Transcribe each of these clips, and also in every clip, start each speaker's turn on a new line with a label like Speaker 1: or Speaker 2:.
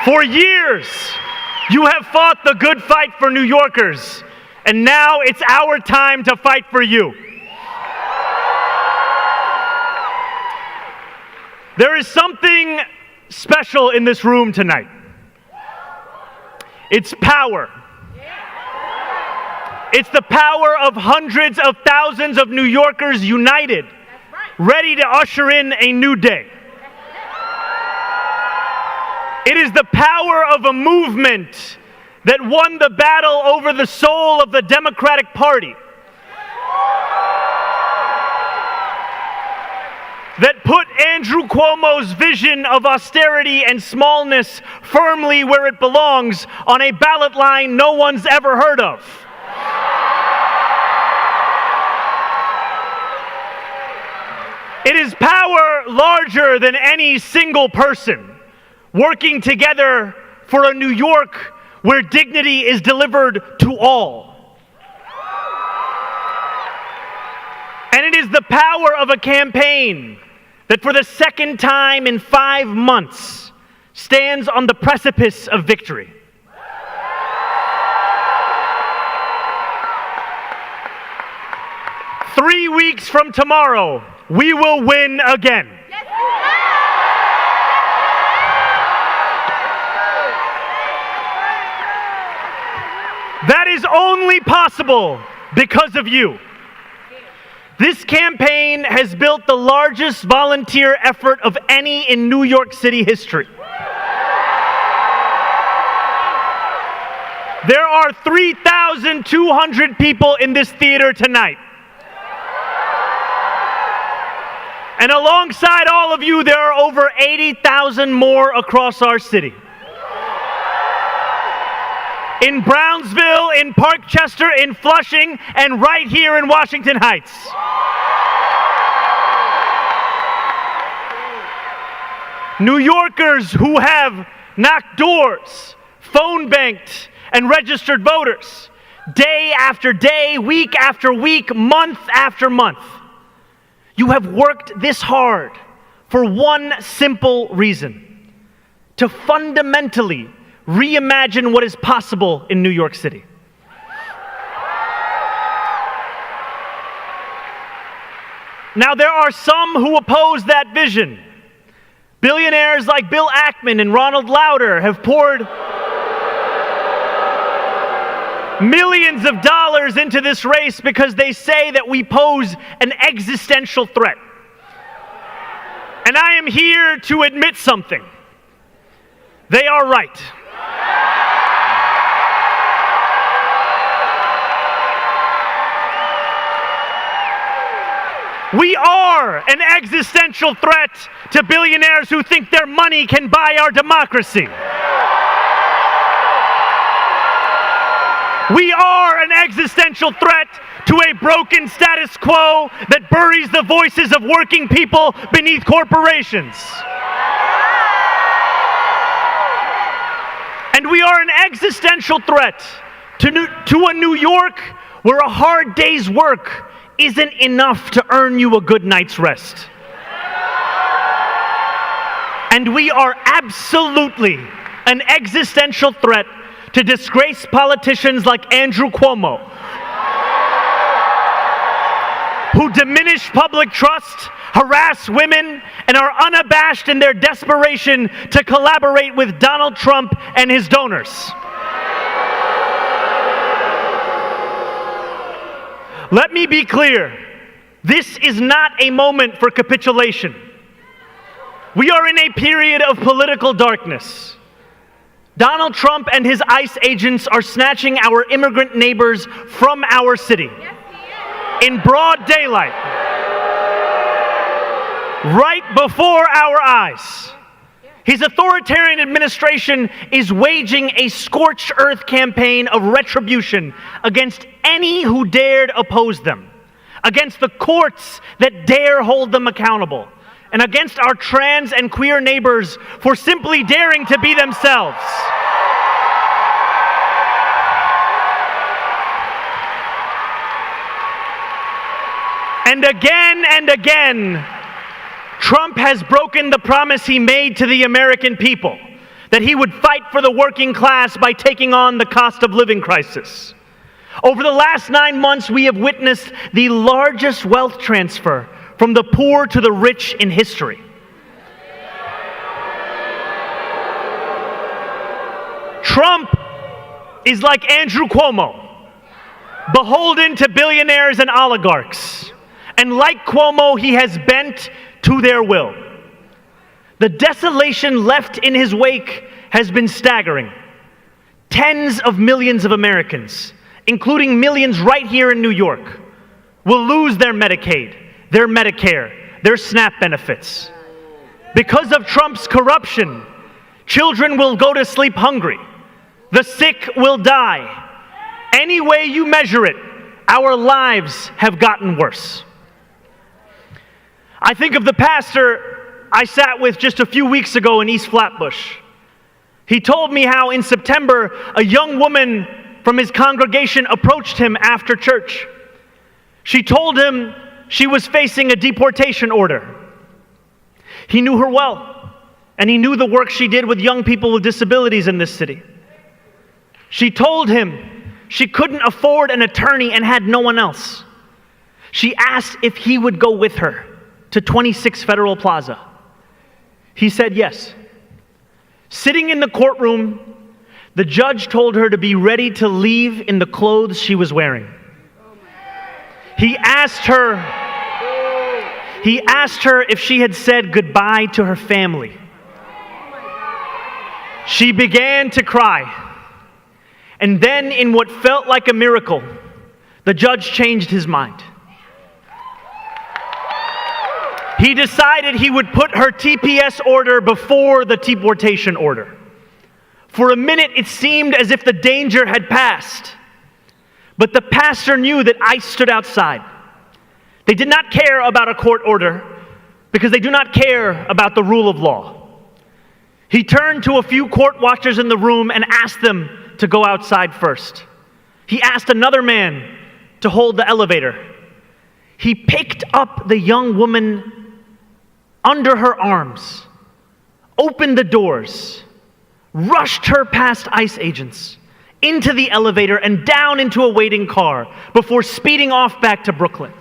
Speaker 1: For years, you have fought the good fight for New Yorkers, and now it's our time to fight for you. There is something special in this room tonight. It's power. It's the power of hundreds of thousands of New Yorkers united, ready to usher in a new day. It is the power of a movement that won the battle over the soul of the Democratic Party, that put Andrew Cuomo's vision of austerity and smallness firmly where it belongs on a ballot line no one's ever heard of. It is power larger than any single person, working together for a New York where dignity is delivered to all. And it is the power of a campaign that for the second time in 5 months stands on the precipice of victory. Three weeks from tomorrow, we will win again. That is only possible because of you. This campaign has built the largest volunteer effort of any in New York City history. There are 3,200 people in this theater tonight. And alongside all of you, there are over 80,000 more across our city. In Brownsville, in Parkchester, in Flushing, and right here in Washington Heights. New Yorkers who have knocked doors, phone banked, and registered voters, day after day, week after week, month after month. You have worked this hard for one simple reason: to fundamentally reimagine what is possible in New York City. Now, there are some who oppose that vision. Billionaires like Bill Ackman and Ronald Lauder have poured millions of dollars into this race because they say that we pose an existential threat. And I am here to admit something. They are right. We are an existential threat to billionaires who think their money can buy our democracy. We are an existential threat to a broken status quo that buries the voices of working people beneath corporations. And we are an existential threat to a New York where a hard day's work isn't enough to earn you a good night's rest. And we are absolutely an existential threat to disgraced politicians like Andrew Cuomo, who diminish public trust, harass women, and are unabashed in their desperation to collaborate with Donald Trump and his donors. Let me be clear. This is not a moment for capitulation. We are in a period of political darkness. Donald Trump and his ICE agents are snatching our immigrant neighbors from our city in broad daylight, right before our eyes. His authoritarian administration is waging a scorched earth campaign of retribution against any who dared oppose them, against the courts that dare hold them accountable, and against our trans and queer neighbors for simply daring to be themselves. And again, Trump has broken the promise he made to the American people that he would fight for the working class by taking on the cost of living crisis. Over the last 9 months, we have witnessed the largest wealth transfer from the poor to the rich in history. Trump is like Andrew Cuomo, beholden to billionaires and oligarchs. And like Cuomo, he has bent to their will. The desolation left in his wake has been staggering. Tens of millions of Americans, including millions right here in New York, will lose their Medicaid, their Medicare, their SNAP benefits. Because of Trump's corruption, children will go to sleep hungry. The sick will die. Any way you measure it, our lives have gotten worse. I think of the pastor I sat with just a few weeks ago in East Flatbush. He told me how in September, a young woman from his congregation approached him after church. She told him she was facing a deportation order. He knew her well, and he knew the work she did with young people with disabilities in this city. She told him she couldn't afford an attorney and had no one else. She asked if he would go with her to 26 Federal Plaza. He said yes. Sitting in the courtroom, the judge told her to be ready to leave in the clothes she was wearing. He asked her if she had said goodbye to her family. She began to cry. And then, in what felt like a miracle, the judge changed his mind. He decided he would put her TPS order before the deportation order. For a minute, it seemed as if the danger had passed. But the pastor knew that ICE stood outside. They did not care about a court order because they do not care about the rule of law. He turned to a few court watchers in the room and asked them to go outside first. He asked another man to hold the elevator. He picked up the young woman under her arms, opened the doors, rushed her past ICE agents, into the elevator and down into a waiting car before speeding off back to Brooklyn.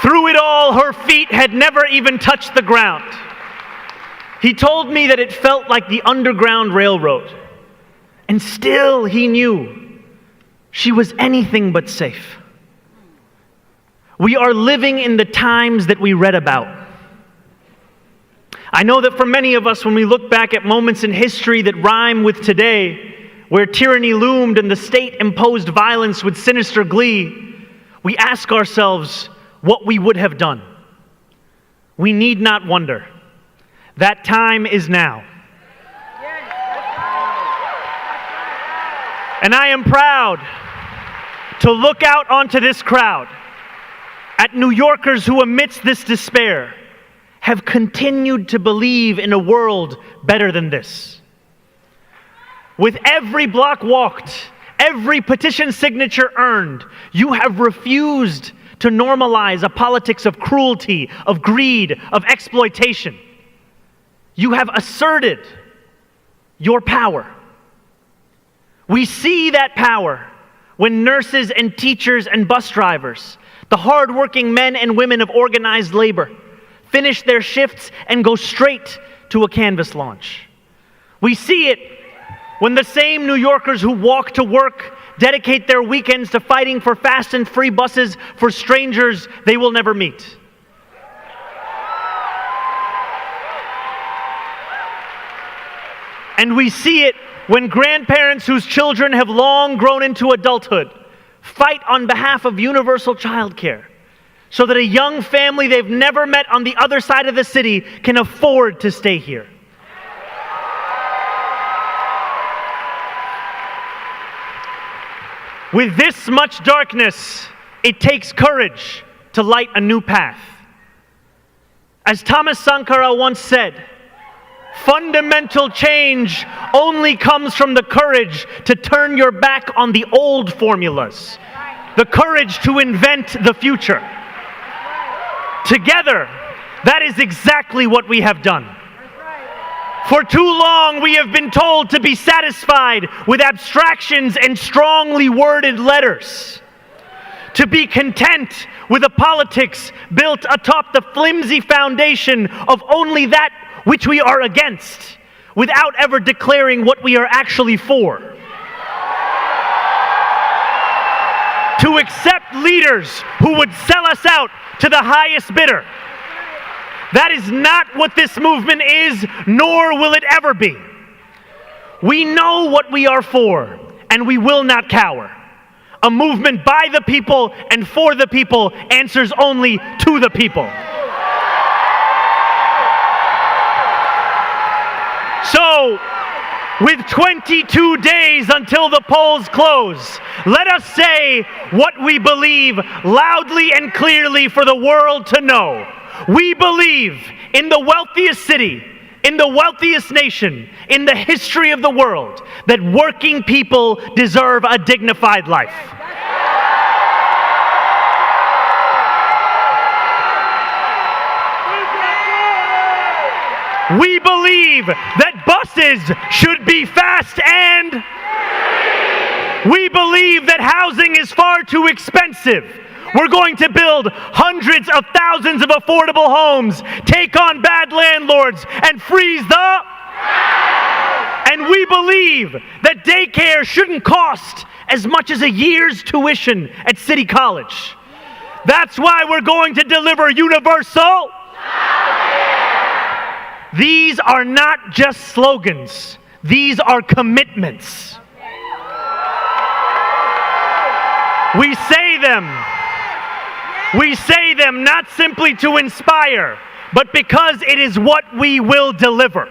Speaker 1: Through it all, her feet had never even touched the ground. He told me that it felt like the Underground Railroad. And still he knew she was anything but safe. We are living in the times that we read about. I know that for many of us, when we look back at moments in history that rhyme with today, where tyranny loomed and the state imposed violence with sinister glee, we ask ourselves what we would have done. We need not wonder. That time is now. And I am proud to look out onto this crowd at New Yorkers who, amidst this despair, have continued to believe in a world better than this. With every block walked, every petition signature earned, you have refused to normalize a politics of cruelty, of greed, of exploitation. You have asserted your power. We see that power when nurses and teachers and bus drivers, the hardworking men and women of organized labor, finish their shifts and go straight to a canvas launch. We see it when the same New Yorkers who walk to work dedicate their weekends to fighting for fast and free buses for strangers they will never meet. And we see it when grandparents whose children have long grown into adulthood fight on behalf of universal childcare so that a young family they've never met on the other side of the city can afford to stay here. With this much darkness, it takes courage to light a new path. As Thomas Sankara once said, Fundamental change only comes from the courage to turn your back on the old formulas, the courage to invent the future. Together, that is exactly what we have done. For too long, we have been told to be satisfied with abstractions and strongly worded letters, to be content with a politics built atop the flimsy foundation of only that which we are against, without ever declaring what we are actually for. To accept leaders who would sell us out to the highest bidder. That is not what this movement is, nor will it ever be. We know what we are for, and we will not cower. A movement by the people and for the people answers only to the people. So, with 22 days until the polls close, let us say what we believe loudly and clearly for the world to know. We believe in the wealthiest city, in the wealthiest nation, in the history of the world, that working people deserve a dignified life. We believe that buses should be fast, and we believe that housing is far too expensive. We're going to build hundreds of thousands of affordable homes, take on bad landlords, and freeze the... And we believe that daycare shouldn't cost as much as a year's tuition at City College. That's why we're going to deliver universal... These are not just slogans. These are commitments. We say them not simply to inspire, but because it is what we will deliver.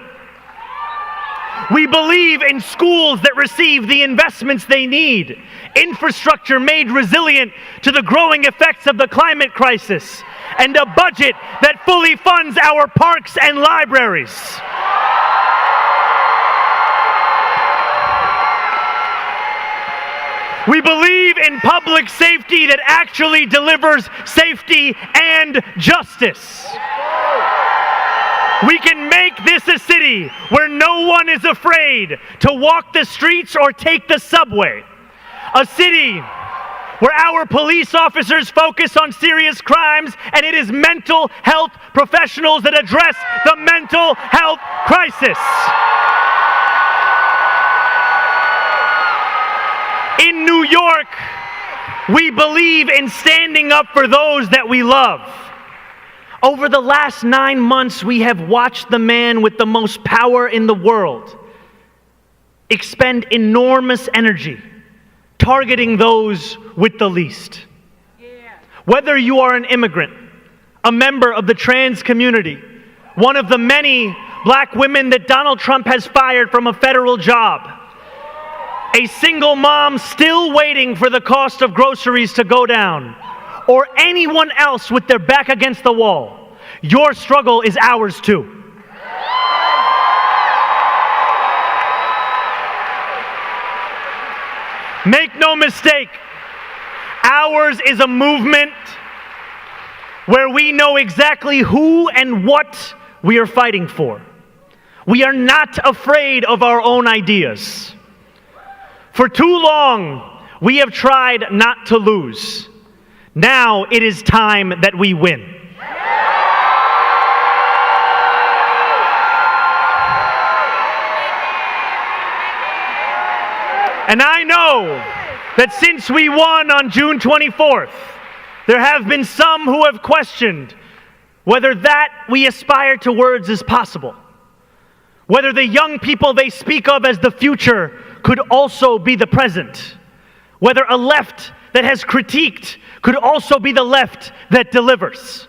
Speaker 1: We believe in schools that receive the investments they need, infrastructure made resilient to the growing effects of the climate crisis, and a budget that fully funds our parks and libraries. We believe in public safety that actually delivers safety and justice. We can make this a city where no one is afraid to walk the streets or take the subway. A city where our police officers focus on serious crimes, and it is mental health professionals that address the mental health crisis. In New York, we believe in standing up for those that we love. Over the last 9 months, we have watched the man with the most power in the world expend enormous energy targeting those with the least. Whether you are an immigrant, a member of the trans community, one of the many black women that Donald Trump has fired from a federal job, a single mom still waiting for the cost of groceries to go down, or anyone else with their back against the wall, your struggle is ours too. Make no mistake, ours is a movement where we know exactly who and what we are fighting for. We are not afraid of our own ideas. For too long, we have tried not to lose. Now it is time that we win. And I know that since we won on June 24th, there have been some who have questioned whether that we aspire towards is possible. Whether the young people they speak of as the future could also be the present. Whether a left that has critiqued could also be the left that delivers.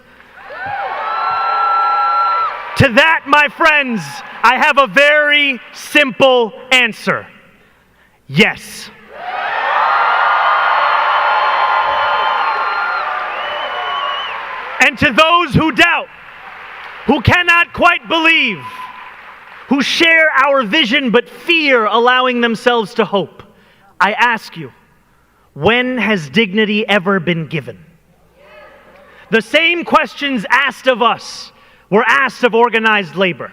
Speaker 1: To that, my friends, I have a very simple answer. Yes. And to those who doubt, who cannot quite believe, who share our vision but fear allowing themselves to hope. I ask you, when has dignity ever been given? The same questions asked of us were asked of organized labor,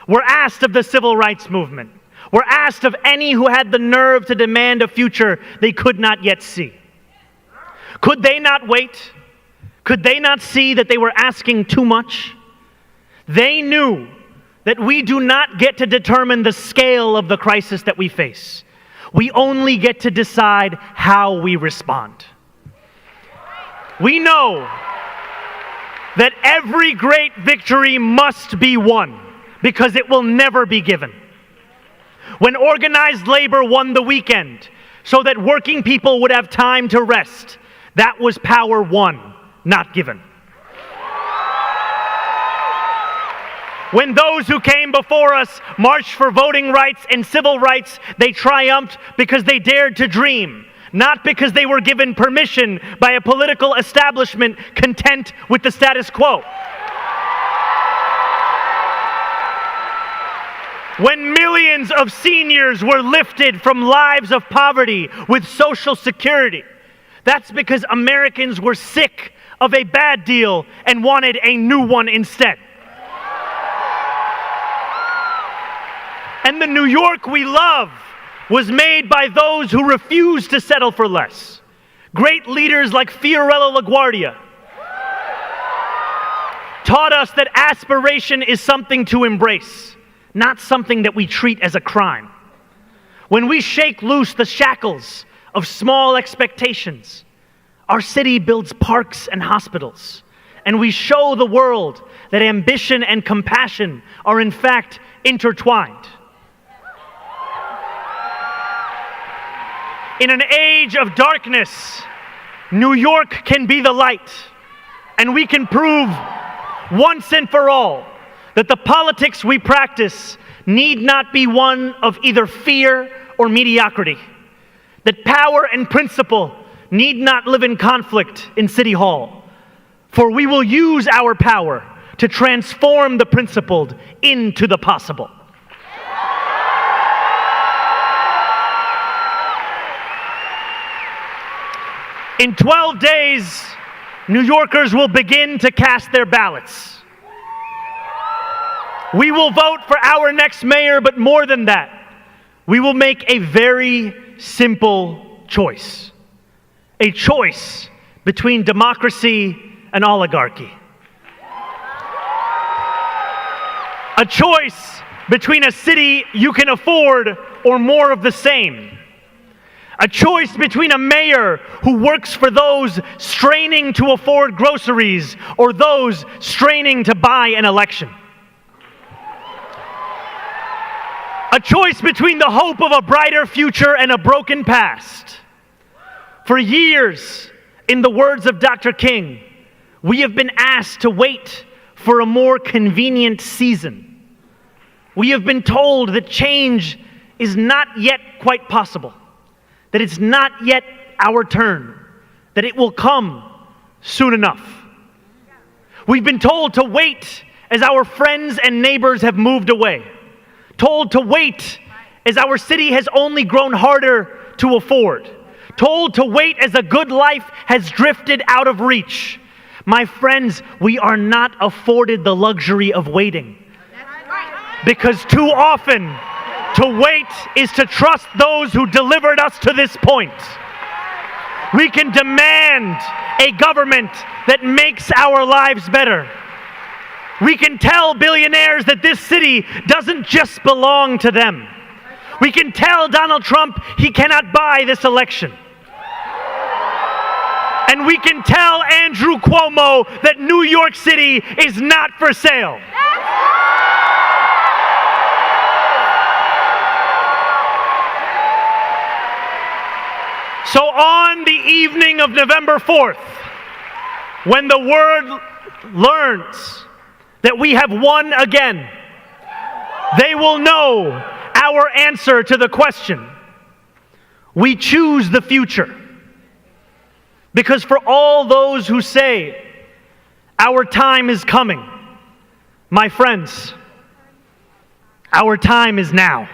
Speaker 1: were asked of the civil rights movement, were asked of any who had the nerve to demand a future they could not yet see. Could they not wait? Could they not see that they were asking too much? They knew that we do not get to determine the scale of the crisis that we face. We only get to decide how we respond. We know that every great victory must be won because it will never be given. When organized labor won the weekend so that working people would have time to rest, that was power won, not given. When those who came before us marched for voting rights and civil rights, they triumphed because they dared to dream, not because they were given permission by a political establishment content with the status quo. When millions of seniors were lifted from lives of poverty with Social Security, that's because Americans were sick of a bad deal and wanted a new one instead. And the New York we love was made by those who refused to settle for less. Great leaders like Fiorello LaGuardia taught us that aspiration is something to embrace, not something that we treat as a crime. When we shake loose the shackles of small expectations, our city builds parks and hospitals, and we show the world that ambition and compassion are in fact intertwined. In an age of darkness, New York can be the light, and we can prove once and for all that the politics we practice need not be one of either fear or mediocrity, that power and principle need not live in conflict in City Hall, for we will use our power to transform the principled into the possible. In 12 days, New Yorkers will begin to cast their ballots. We will vote for our next mayor, but more than that, we will make a very simple choice. A choice between democracy and oligarchy. A choice between a city you can afford or more of the same. A choice between a mayor who works for those straining to afford groceries or those straining to buy an election. A choice between the hope of a brighter future and a broken past. For years, in the words of Dr. King, we have been asked to wait for a more convenient season. We have been told that change is not yet quite possible, that it's not yet our turn, that it will come soon enough. We've been told to wait as our friends and neighbors have moved away, told to wait as our city has only grown harder to afford, told to wait as a good life has drifted out of reach. My friends, we are not afforded the luxury of waiting, because too often to wait is to trust those who delivered us to this point. We can demand a government that makes our lives better. We can tell billionaires that this city doesn't just belong to them. We can tell Donald Trump he cannot buy this election. And we can tell Andrew Cuomo that New York City is not for sale. So on the evening of November 4th, when the world learns that we have won again, they will know our answer to the question. We choose the future. Because for all those who say our time is coming, my friends, Our time is now.